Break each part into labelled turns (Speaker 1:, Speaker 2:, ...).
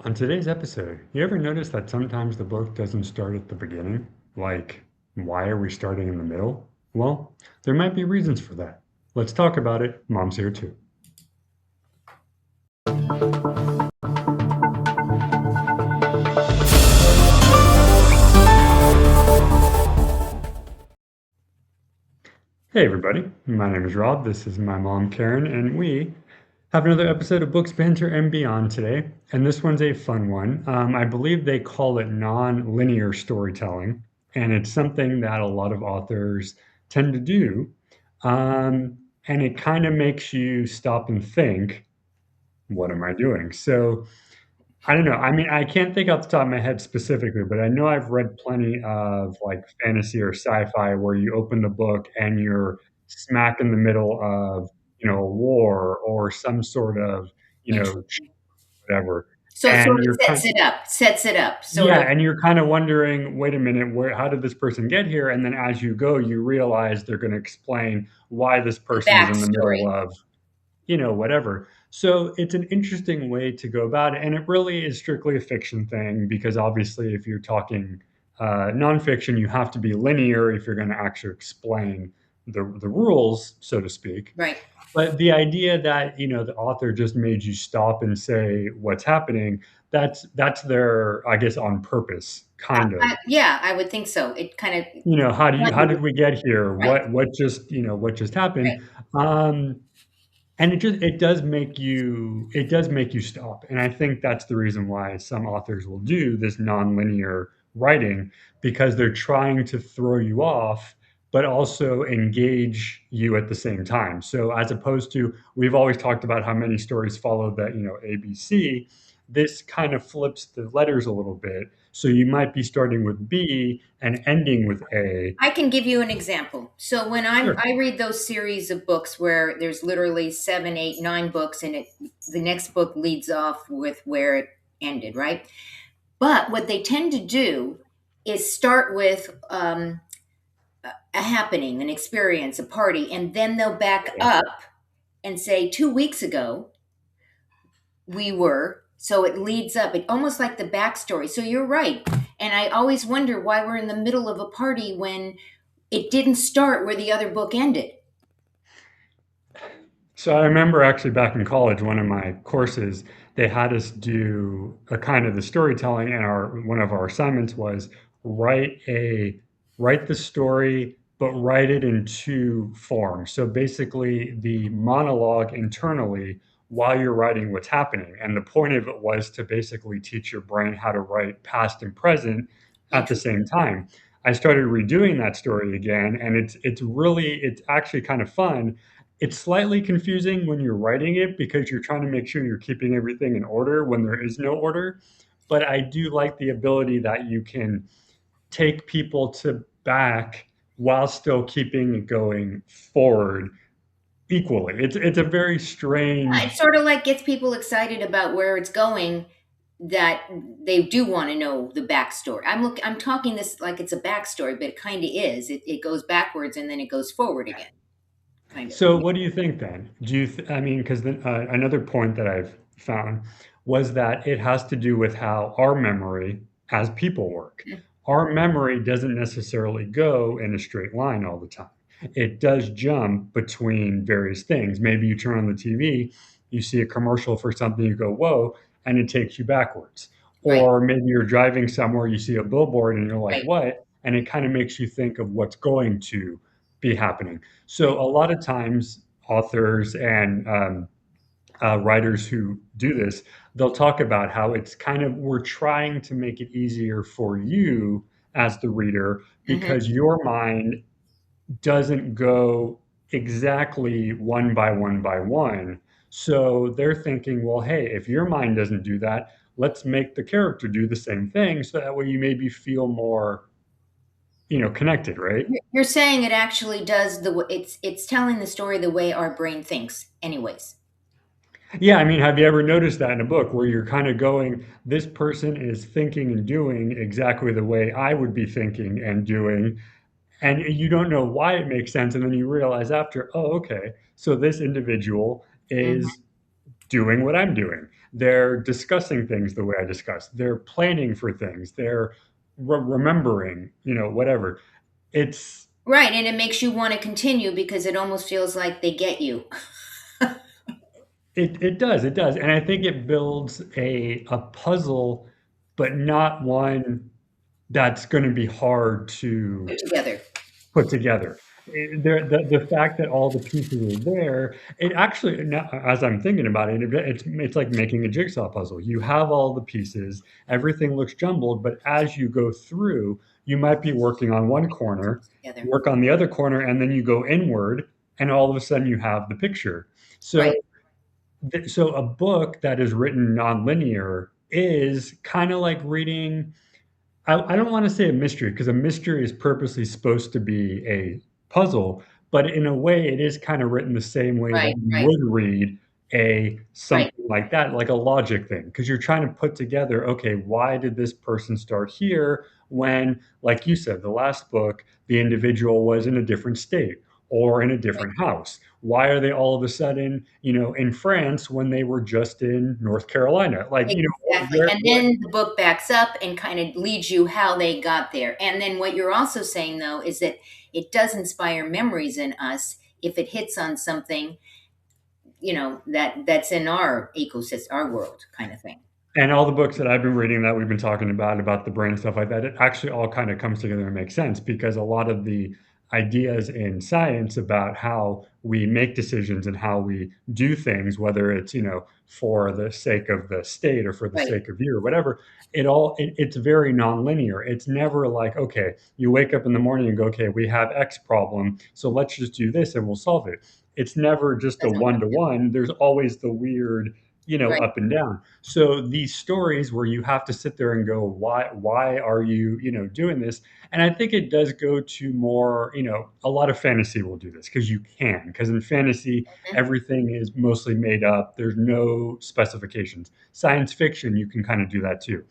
Speaker 1: On today's episode, you ever notice that sometimes the book doesn't start at the beginning? Like, why are we starting in the middle? Well, there might be reasons for that. Let's talk about it. Mom's here too. Hey, everybody. My name is Rob. This is my mom, Karen, and we have another episode of Books, Banter, and Beyond today. And this one's a fun one. I believe they call it non-linear storytelling, and it's something that a lot of authors tend to do. Um, and it kind of makes you stop and think, what am I doing? So I don't know. I mean, I can't think off the top of my head specifically, but I know I've read plenty of like fantasy or sci-fi where you open the book and you're smack in the middle of, a war or some sort of,
Speaker 2: Interesting.
Speaker 1: whatever.
Speaker 2: So it
Speaker 1: And
Speaker 2: sort of
Speaker 1: you're kind
Speaker 2: sets it up, sort
Speaker 1: yeah,
Speaker 2: of
Speaker 1: and you're kind of wondering, wait a minute, how did this person get here? And then as you go, you realize they're going to explain why this
Speaker 2: the
Speaker 1: person is in the middle
Speaker 2: backstory.
Speaker 1: of whatever. So it's an interesting way to go about it. And it really is strictly a fiction thing because obviously, if you're talking nonfiction, you have to be linear if you're going to actually explain the rules, so to speak.
Speaker 2: Right.
Speaker 1: But the idea that, the author just made you stop and say what's happening, that's their, I guess, on purpose, kind of.
Speaker 2: Yeah, I would think so. It kind of
Speaker 1: How did we get here?
Speaker 2: right,
Speaker 1: What just happened?
Speaker 2: right.
Speaker 1: Um, and it does make you stop, and I think that's the reason why some authors will do this nonlinear writing, because they're trying to throw you off, but also engage you at the same time. So as opposed to, we've always talked about how many stories follow that, ABC, this kind of flips the letters a little bit. So you might be starting with B and ending with A.
Speaker 2: I can give you an example. So when
Speaker 1: Sure.
Speaker 2: I read those series of books where there's literally seven, eight, nine books, and the next book leads off with where it ended, right? But what they tend to do is start with a happening, an experience, a party, and then they'll back
Speaker 1: Yeah.
Speaker 2: up and say 2 weeks ago we were. So it leads up, it almost like the backstory. So you're right. And I always wonder why we're in the middle of a party when it didn't start where the other book ended.
Speaker 1: So I remember actually back in college, one of my courses, they had us do a kind of the storytelling, and our one of our assignments was write a write the story, but write it in two forms. So basically, the monologue internally while you're writing what's happening, and the point of it was to basically teach your brain how to write past and present at the same
Speaker 2: Interesting.
Speaker 1: time. I started redoing that story again, and it's actually kind of fun. It's slightly confusing when you're writing it because you're trying to make sure you're keeping everything in order when there is no order. But I do like the ability that you can take people to back while still keeping it going forward equally. It's a very
Speaker 2: Yeah, it
Speaker 1: strange.
Speaker 2: sort of like gets people excited about where it's going, that they do want to know the backstory. I'm talking this like it's a backstory, but it kind of is. It goes backwards and then it goes forward again, kind of.
Speaker 1: So what do you think then? I mean, because another point that I've found was that it has to do with how our memory as people work. Our memory doesn't necessarily go in a straight line all the time. It does jump between various things. Maybe you turn on the TV, you see a commercial for something, you go, whoa, and it takes you backwards.
Speaker 2: Right,
Speaker 1: Or maybe you're driving somewhere, you see a billboard and you're like,
Speaker 2: right,
Speaker 1: what? And it kind of makes you think of what's going to be happening.
Speaker 2: right.
Speaker 1: So a lot of times, authors and writers who do this, they'll talk about how it's kind of, we're trying to make it easier for you as the reader
Speaker 2: Hmm.
Speaker 1: because your mind doesn't go exactly one by one by one. So they're thinking, well, hey, if your mind doesn't do that, let's make the character do the same thing so that way you maybe feel more, connected, right?
Speaker 2: You're saying it actually does it's telling the story the way our brain thinks, anyways.
Speaker 1: Yeah, I mean, have you ever noticed that in a book where you're kind of going, this person is thinking and doing exactly the way I would be thinking and doing, and you don't know why it makes sense, and then you realize after, oh, okay, so this individual
Speaker 2: Hmm.
Speaker 1: is doing what I'm doing. They're discussing things the way I discuss. They're planning for things. They're remembering, whatever. It's
Speaker 2: Right, and it makes you want to continue because it almost feels like they get you.
Speaker 1: it does, and I think it builds a puzzle, but not one that's going to be hard to
Speaker 2: Put together.
Speaker 1: put together. The fact that all the pieces are there, it actually, now, as I'm thinking about it, it's like making a jigsaw puzzle. You have all the pieces, everything looks jumbled, but as you go through, you might be working on one corner,
Speaker 2: Together.
Speaker 1: work on the other corner, and then you go inward, and all of a sudden you have the picture. So,
Speaker 2: Right,
Speaker 1: so a book that is written nonlinear is kind of like reading. I don't want to say a mystery because a mystery is purposely supposed to be a puzzle, but in a way, it is kind of written the same way that
Speaker 2: right,
Speaker 1: you
Speaker 2: right,
Speaker 1: would read a
Speaker 2: right,
Speaker 1: something like that, like a logic thing, because you're trying to put together, okay, why did this person start here when, like you said, the last book, the individual was in a different state or in a
Speaker 2: right.
Speaker 1: different house? Why are they all of a sudden, in France when they were just in North Carolina? Like,
Speaker 2: Exactly.
Speaker 1: where,
Speaker 2: And then the book backs up and kind of leads you how they got there. And then what you're also saying though is that it does inspire memories in us if it hits on something, that's in our ecosystem, our world kind of thing.
Speaker 1: And all the books that I've been reading that we've been talking about the brain and stuff like that, it actually all kind of comes together and makes sense because a lot of the ideas in science about how we make decisions and how we do things, whether it's, for the sake of the state or for the
Speaker 2: Right,
Speaker 1: sake of you or whatever, it's very nonlinear. It's never like, okay, you wake up in the morning and go, okay, we have X problem, so let's just do this and we'll solve it. It's never just a
Speaker 2: doesn't
Speaker 1: one
Speaker 2: work.
Speaker 1: to one. There's always the weird,
Speaker 2: Right,
Speaker 1: up and down. So these stories where you have to sit there and go, why are you, doing this? And I think it does go to more, a lot of fantasy will do this because you can, because in fantasy,
Speaker 2: mhm,
Speaker 1: everything is mostly made up. There's no specifications. Science fiction, you can kind of do that too.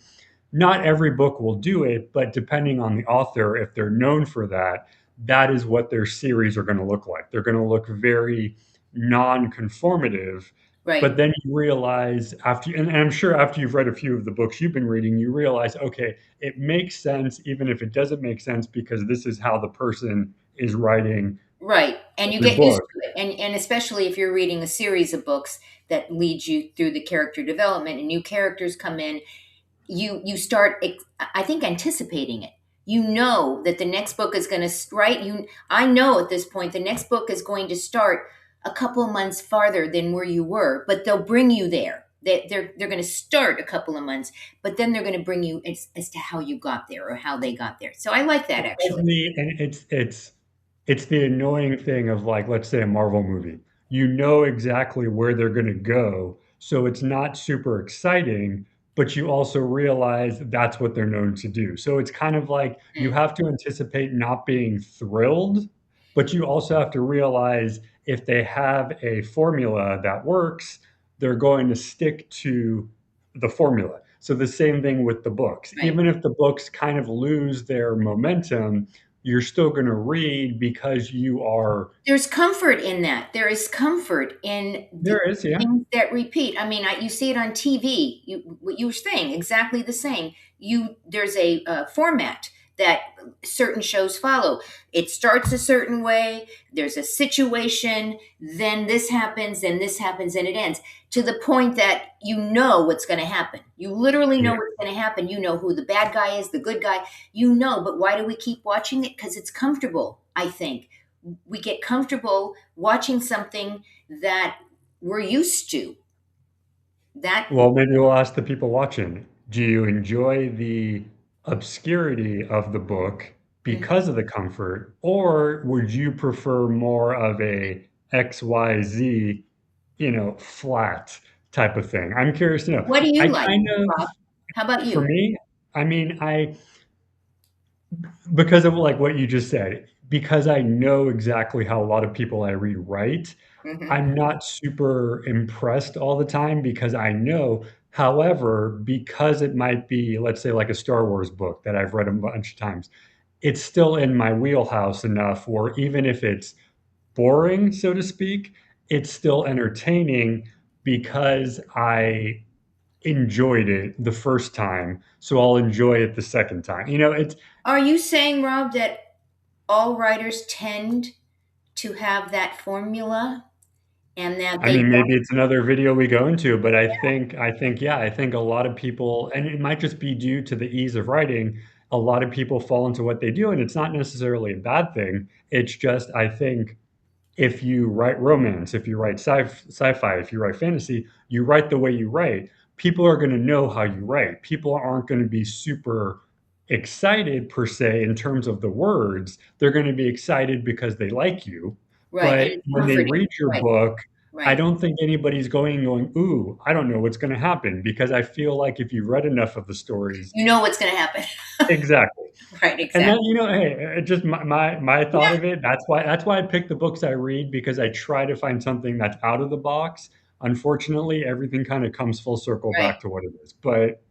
Speaker 1: Not every book will do it, but depending on the author, if they're known for that, that is what their series are going to look like. They're going to look very non-conformative.
Speaker 2: right.
Speaker 1: But then you realize and I'm sure after you've read a few of the books you've been reading, you realize, okay, it makes sense even if it doesn't make sense because this is how the person is writing
Speaker 2: Right, and you
Speaker 1: the
Speaker 2: get used
Speaker 1: book.
Speaker 2: to it, and especially if you're reading a series of books that leads you through the character development and new characters come in, you start I think anticipating it. You know that the next book is going to right. I know at this point the next book is going to start a couple of months farther than where you were, but they'll bring you there. They're going to start a couple of months, but then they're going to bring you as to how you got there or how they got there. So I like that actually.
Speaker 1: And it's the annoying thing of like, let's say a Marvel movie. You know exactly where they're going to go, so it's not super exciting, but you also realize that's what they're known to do. So it's kind of like you
Speaker 2: Mm,
Speaker 1: have to anticipate not being thrilled, but you also have to realize if they have a formula that works, they're going to stick to the formula. So the same thing with the books.
Speaker 2: right.
Speaker 1: Even if the books kind of lose their momentum, you're still going to read because you are
Speaker 2: There's comfort in that. There is comfort in the
Speaker 1: there is, yeah.
Speaker 2: things that repeat. I mean, you see it on TV. What you were saying, exactly the same. There's a format that certain shows follow. It starts a certain way. There's a situation, then this happens, and it ends to the point that you know what's going to happen. You literally know
Speaker 1: Yeah.
Speaker 2: what's going to happen. You know who the bad guy is, the good guy. You know, but why do we keep watching it? Because it's comfortable. I think we get comfortable watching something that we're used to. That
Speaker 1: Well, maybe we'll ask the people watching, do you enjoy the obscurity of the book
Speaker 2: Mhm.
Speaker 1: because of the comfort, or would you prefer more of a XYZ, flat type of thing? I'm curious to know.
Speaker 2: What do you
Speaker 1: I
Speaker 2: like,
Speaker 1: kind of,
Speaker 2: Rob? How about
Speaker 1: for
Speaker 2: you?
Speaker 1: me, I mean, because of like what you just said, because I know exactly how a lot of people I read write,
Speaker 2: Hmm.
Speaker 1: I'm not super impressed all the time because I know. However, because it might be, let's say, like a Star Wars book that I've read a bunch of times, it's still in my wheelhouse enough where even if it's boring, so to speak, it's still entertaining. because I enjoyed it the first time, so I'll enjoy it the second time. It's
Speaker 2: Are you saying, Rob, that all writers tend to have that formula and that
Speaker 1: I
Speaker 2: they
Speaker 1: mean, maybe
Speaker 2: don't?
Speaker 1: it's another video we go into, but I think, yeah, I think a lot of people, and it might just be due to the ease of writing, a lot of people fall into what they do, and it's not necessarily a bad thing. It's just, I think, if you write romance, if you write sci-fi, if you write fantasy, you write the way you write. People are going to know how you write. People aren't going to be super excited per se in terms of the words. They're going to be excited because they like you.
Speaker 2: Right, and
Speaker 1: But
Speaker 2: it's
Speaker 1: when they
Speaker 2: comforting.
Speaker 1: read your
Speaker 2: Right,
Speaker 1: book, I
Speaker 2: right.
Speaker 1: don't think anybody's going, ooh, I don't know what's going to happen, because I feel like if you've read enough of the stories,
Speaker 2: You know what's going to happen.
Speaker 1: exactly.
Speaker 2: Right,
Speaker 1: And then,
Speaker 2: exactly.
Speaker 1: hey, just my thought
Speaker 2: Yeah,
Speaker 1: of it, that's why I pick the books I read, because I try to find something that's out of the box. Unfortunately, everything kinda comes full circle
Speaker 2: right.
Speaker 1: back to what it is, but,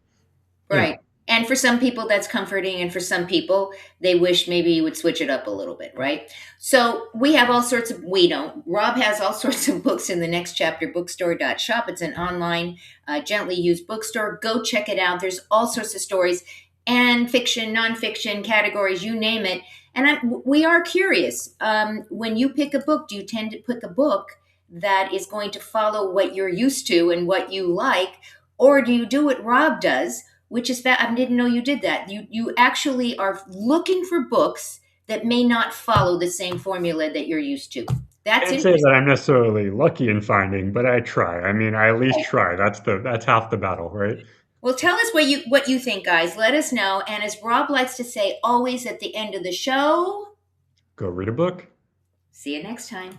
Speaker 1: you
Speaker 2: Right.
Speaker 1: know,
Speaker 2: And for some people, that's comforting. And for some people, they wish maybe you would switch it up a little bit, right? So we have all sorts of, we don't. Rob has all sorts of books in the next chapter, bookstore.shop. It's an online, gently used bookstore. Go check it out. There's all sorts of stories and fiction, nonfiction categories, you name it. And we are curious. When you pick a book, do you tend to pick a book that is going to follow what you're used to and what you like? Or do you do what Rob does? Which is that I didn't know you did that. You actually are looking for books that may not follow the same formula that you're used to. That's
Speaker 1: can't say
Speaker 2: interesting.
Speaker 1: that I'm necessarily lucky in finding, but I try. I mean, I at least try. That's half the battle, right?
Speaker 2: Well, tell us what you think, guys. Let us know. And as Rob likes to say, always at the end of the show.
Speaker 1: Go read a book.
Speaker 2: See you next time.